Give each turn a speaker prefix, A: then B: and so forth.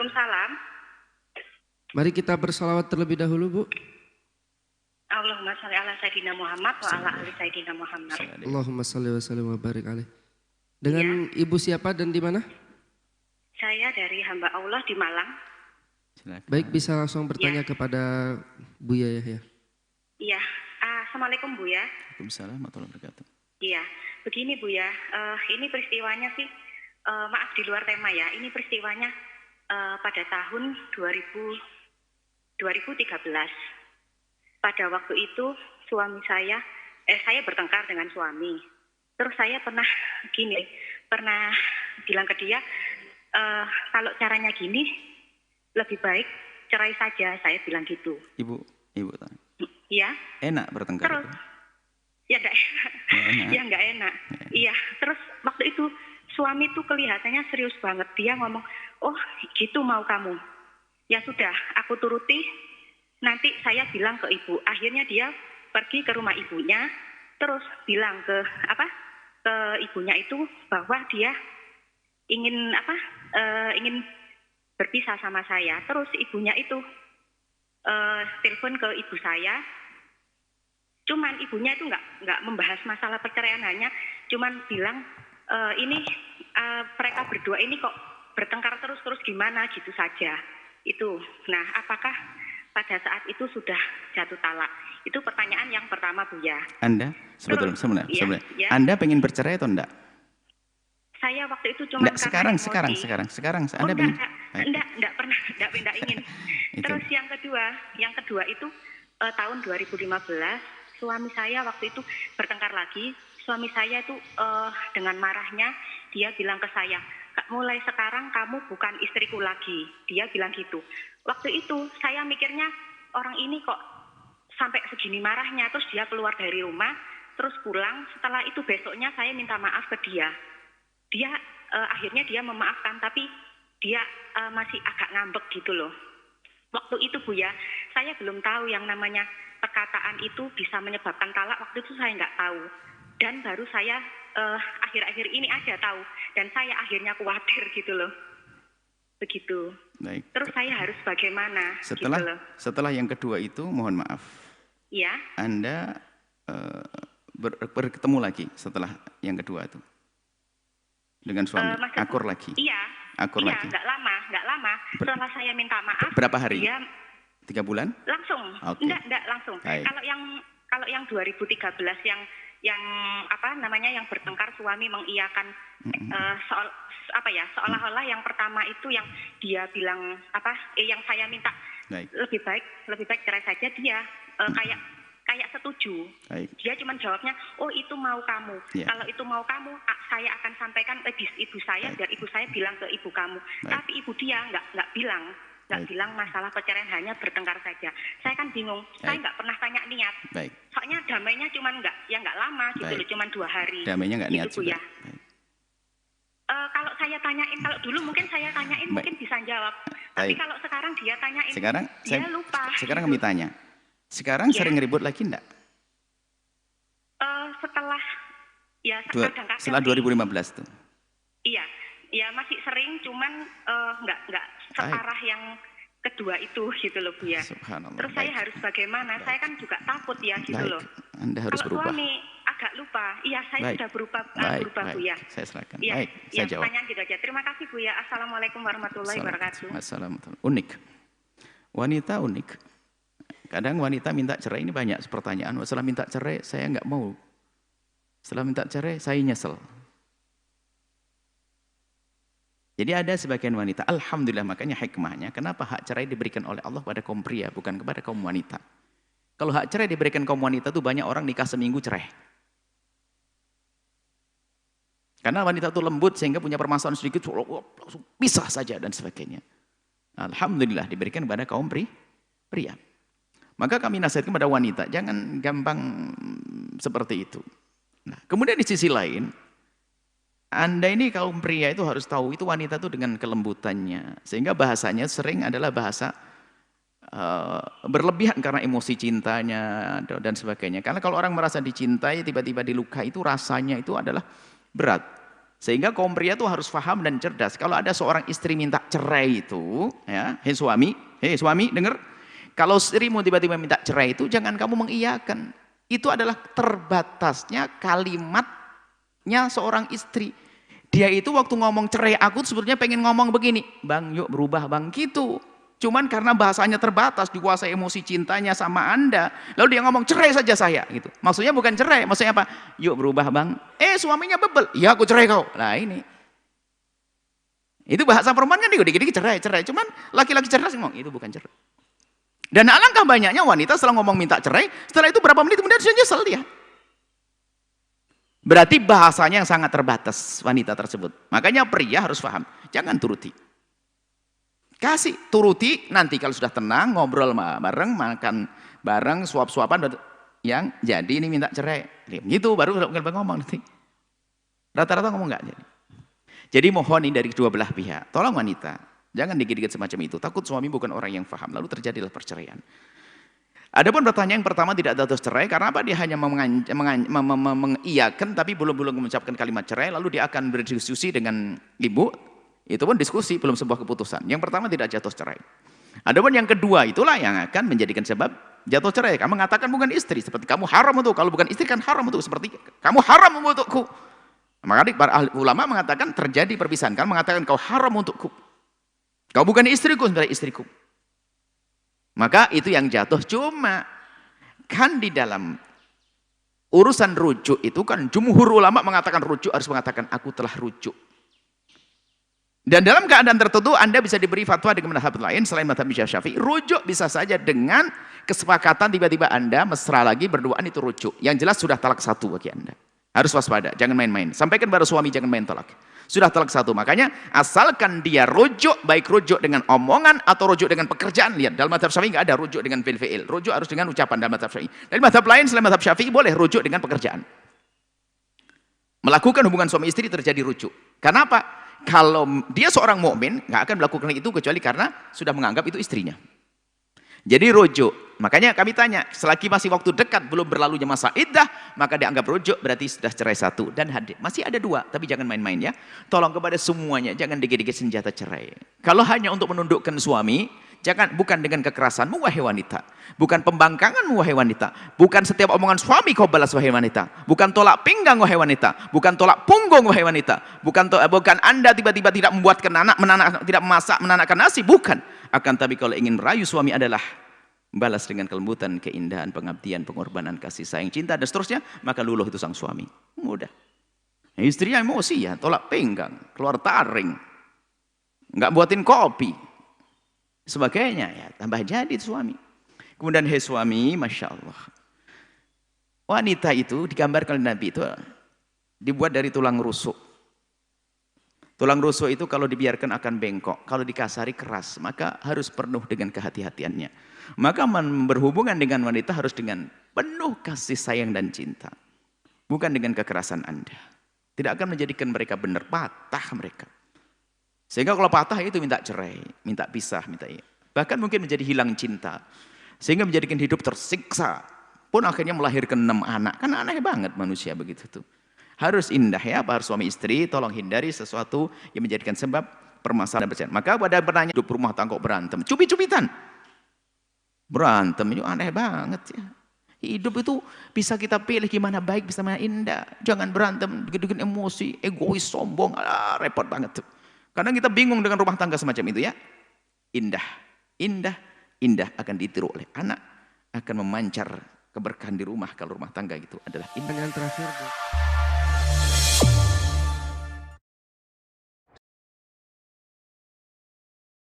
A: Waalaikumsalam.
B: Mari kita bersalawat terlebih dahulu, Bu.
A: Allahumma sholli ala Sayyidina Muhammad wa ala ali Sayyidina Muhammad.
B: Allahumma sholli wa sallim wa barik alaih. Dengan Ibu siapa dan di mana?
A: Saya dari hamba Allah di Malang.
C: Silakan.
B: Baik, bisa langsung bertanya kepada Buya Yahya.
A: Iya. Assalamualaikum Buya.
C: Waalaikumsalam warahmatullahi wabarakatuh.
A: Iya. Begini Buya, ini peristiwanya sih, maaf di luar tema ya. Ini peristiwanya pada tahun 2013. Pada waktu itu suami saya bertengkar dengan suami. Terus saya pernah bilang ke dia, kalau caranya gini lebih baik cerai saja, saya bilang gitu.
C: Ibu.
A: Iya.
C: Enak bertengkar.
A: Terus,
C: itu?
A: ya enggak enak. Ya enggak enak. Iya. Terus waktu itu suami tuh kelihatannya serius banget. Dia ngomong, oh gitu mau kamu. Ya sudah, aku turuti. Nanti saya bilang ke ibu. Akhirnya dia pergi ke rumah ibunya, terus bilang ke ibunya itu bahwa dia ingin berpisah sama saya. Terus ibunya itu telepon ke ibu saya. Cuman ibunya itu nggak membahas masalah perceraian, hanya cuman bilang mereka berdua ini kok bertengkar terus gimana gitu saja. Itu. Nah, apakah pada saat itu sudah jatuh talak? Itu pertanyaan yang pertama, Buya.
C: Anda sebenarnya.
A: Ya.
C: Anda pengen bercerai atau enggak?
A: Saya waktu itu cuma
C: sekarang Anda pengen?
A: Enggak pernah, enggak ingin. Terus yang kedua itu tahun 2015 suami saya waktu itu bertengkar lagi. Suami saya itu dengan marahnya dia bilang ke saya, mulai sekarang kamu bukan istriku lagi. Dia bilang gitu. Waktu itu saya mikirnya orang ini kok sampai segini marahnya. Terus dia keluar dari rumah, terus pulang. Setelah itu besoknya saya minta maaf ke dia. Akhirnya dia memaafkan, tapi dia masih agak ngambek gitu loh. Waktu itu Buya, saya belum tahu yang namanya perkataan itu bisa menyebabkan talak. Waktu itu saya nggak tahu. Dan baru saya akhir-akhir ini aja tahu. Dan saya akhirnya khawatir gitu loh. Begitu.
C: Baik.
A: Terus saya harus bagaimana?
C: Setelah yang kedua itu, mohon maaf.
A: Iya.
C: Anda bertemu lagi setelah yang kedua itu dengan suami, akur lagi.
A: Iya.
C: Akur lagi.
A: Nggak lama. Setelah saya minta maaf.
C: Berapa hari?
A: Dia
C: 3 bulan?
A: Langsung.
C: Okay.
A: Enggak langsung.
C: Baik.
A: Kalau yang 2013 yang bertengkar suami mengiyakan seolah-olah yang pertama itu yang dia bilang yang saya minta lebih baik cerai saja, dia kayak setuju.
C: Baik.
A: Dia cuma jawabnya, oh itu mau kamu.
C: Yeah.
A: Kalau itu mau kamu, saya akan sampaikan ke ibu saya. Biar ibu saya bilang ke ibu kamu. Tapi ibu dia nggak bilang masalah perceraian, hanya bertengkar saja. Saya kan bingung. Saya nggak pernah tanya niat.
C: Baik.
A: Soalnya damainya cuma nggak lama gitu loh, cuma 2 hari.
C: Damainya nggak niat
A: gitu,
C: juga.
A: Ya. Kalau saya tanyain, kalau dulu mungkin saya tanyain mungkin bisa jawab. Tapi kalau sekarang dia tanyain, dia lupa.
C: Sekarang kami tanya. Sekarang sering ribut lagi enggak? Setelah 2015 tuh.
A: Iya, masih sering, cuman nggak separah yang kedua itu gitu loh Bu ya.
C: Subhanallah.
A: Terus saya harus bagaimana? Saya kan juga takut ya gitu loh.
C: Anda harus
A: kalau
C: berubah.
A: Suami agak lupa. Iya, saya sudah berubah Bu ya.
C: Saya serahkan.
A: Ya,
C: baik, saya jawab.
A: Pertanyaan gitu aja. Terima kasih Bu ya. Assalamualaikum warahmatullahi wabarakatuh.
C: Assalamualaikum. Unik. Wanita unik. Kadang wanita minta cerai ini banyak pertanyaan. Setelah minta cerai saya nggak mau. Setelah minta cerai saya nyesel. Jadi ada sebagian wanita, alhamdulillah, makanya hikmahnya kenapa hak cerai diberikan oleh Allah pada kaum pria, bukan kepada kaum wanita. Kalau hak cerai diberikan kaum wanita itu banyak orang nikah seminggu cerai. Karena wanita itu lembut sehingga punya permasalahan sedikit langsung pisah saja dan sebagainya. Alhamdulillah diberikan kepada kaum pria. Maka kami nasihatkan kepada wanita, jangan gampang seperti itu. Nah, kemudian di sisi lain, Anda ini kaum pria itu harus tahu itu wanita itu dengan kelembutannya. Sehingga bahasanya sering adalah bahasa berlebihan karena emosi cintanya dan sebagainya. Karena kalau orang merasa dicintai, tiba-tiba dilukai, itu rasanya itu adalah berat. Sehingga kaum pria itu harus paham dan cerdas. Kalau ada seorang istri minta cerai itu, ya, hei suami, dengar. Kalau istrimu tiba-tiba minta cerai itu, jangan kamu mengiyakan. Itu adalah terbatasnya kalimatnya seorang istri. Dia itu waktu ngomong cerai aku sebetulnya pengen ngomong begini, bang yuk berubah bang, gitu. Cuman karena bahasanya terbatas, dikuasai emosi cintanya sama Anda, lalu dia ngomong cerai saja saya, gitu. Maksudnya bukan cerai, maksudnya apa? Yuk berubah bang. Suaminya bebel, ya aku cerai kau. Nah ini. Itu bahasa perempuan kan dikit-dikit cerai. Cuman laki-laki cerdas ngomong, itu bukan cerai. Dan alangkah banyaknya wanita setelah ngomong minta cerai, setelah itu berapa menit kemudian sudah nyesel dia. Berarti bahasanya yang sangat terbatas wanita tersebut. Makanya pria harus paham, jangan turuti. Kasih, turuti, nanti kalau sudah tenang, ngobrol bareng, makan bareng, suap-suapan, yang jadi ini minta cerai. Gitu, baru ngomong nanti. Rata-rata ngomong enggak jadi. Jadi mohon ini dari kedua belah pihak, tolong wanita, jangan dikit-dikit semacam itu. Takut suami bukan orang yang paham, lalu terjadilah perceraian. Adapun pertanyaan yang pertama tidak ada cerai karena apa? Dia hanya mengiyakan tapi belum mengucapkan kalimat cerai, lalu dia akan berdiskusi dengan ibu. Itu pun diskusi, belum sebuah keputusan. Yang pertama tidak jatuh cerai. Adapun yang kedua itulah yang akan menjadikan sebab jatuh cerai. Kamu mengatakan bukan istri, seperti kamu haram untuk, kalau bukan istri kan haram untuk, seperti kamu haram untukku. Maka para ulama mengatakan terjadi perpisahan. Kamu mengatakan kau haram untukku. Kau bukan istriku, sebenarnya istriku. Maka itu yang jatuh. Cuma kan di dalam urusan rujuk itu kan jumhur ulama mengatakan rujuk harus mengatakan aku telah rujuk. Dan dalam keadaan tertentu Anda bisa diberi fatwa dengan mazhab lain selain mazhab Syafi'i. Rujuk bisa saja dengan kesepakatan tiba-tiba Anda mesra lagi berduaan itu rujuk. Yang jelas sudah talak satu bagi Anda. Harus waspada, jangan main-main. Sampaikan pada suami jangan main talak. Sudah talak satu. Makanya asalkan dia rujuk, baik rujuk dengan omongan atau rujuk dengan pekerjaan. Lihat, dalam mazhab Syafi'i nggak ada rujuk dengan fi'il. Rujuk harus dengan ucapan dalam mazhab Syafi'i. Dari mazhab lain selain mazhab Syafi'i boleh rujuk dengan pekerjaan. Melakukan hubungan suami istri terjadi rujuk. Karena apa? Kalau dia seorang mukmin nggak akan melakukan itu kecuali karena sudah menganggap itu istrinya. Jadi rujuk. Makanya kami tanya, selagi masih waktu dekat belum berlalunya masa iddah, maka dianggap rujuk berarti sudah cerai satu dan hadir. Masih ada dua, tapi jangan main-main ya. Tolong kepada semuanya, jangan dikit-dikit senjata cerai. Kalau hanya untuk menundukkan suami, jangan, bukan dengan kekerasanmu wahai wanita, bukan pembangkanganmu wahai wanita, bukan setiap omongan suami kau balas wahai wanita, bukan tolak pinggang wahai wanita, bukan tolak punggung wahai wanita, bukan Anda tiba-tiba tidak membuatkan anak, tidak memasak, menanakkan nasi, bukan. Akan tapi kalau ingin merayu suami adalah balas dengan kelembutan, keindahan, pengabdian, pengorbanan, kasih sayang, cinta dan seterusnya, maka luluh itu sang suami. Mudah. Istrinya emosi ya, tolak pinggang, keluar taring, nggak buatin kopi, sebagainya ya, tambah jadi suami. Kemudian hei suami, masya Allah, wanita itu digambarkan oleh Nabi itu dibuat dari tulang rusuk. Tulang rusuk itu kalau dibiarkan akan bengkok, kalau dikasari keras, maka harus penuh dengan kehati-hatiannya. Maka berhubungan dengan wanita harus dengan penuh kasih sayang dan cinta. Bukan dengan kekerasan Anda. Tidak akan menjadikan mereka benar, patah mereka. Sehingga kalau patah itu minta cerai, minta pisah, bahkan mungkin menjadi hilang cinta. Sehingga menjadikan hidup tersiksa. Pun akhirnya melahirkan 6 anak. Kan aneh banget manusia begitu tuh. Harus indah ya, para suami istri, tolong hindari sesuatu yang menjadikan sebab permasalahan berjalan. Maka pada pertanyaan hidup rumah tangga berantem, cubit-cubitan. Berantem itu aneh banget ya. Hidup itu bisa kita pilih gimana baik, bisa mana indah. Jangan berantem, bikin emosi, egois, sombong, repot banget tuh. Kadang kita bingung dengan rumah tangga semacam itu ya. Indah, indah, indah akan ditiru oleh anak, akan memancar keberkahan di rumah kalau rumah tangga itu adalah indah.
B: Yang terakhir, Bu.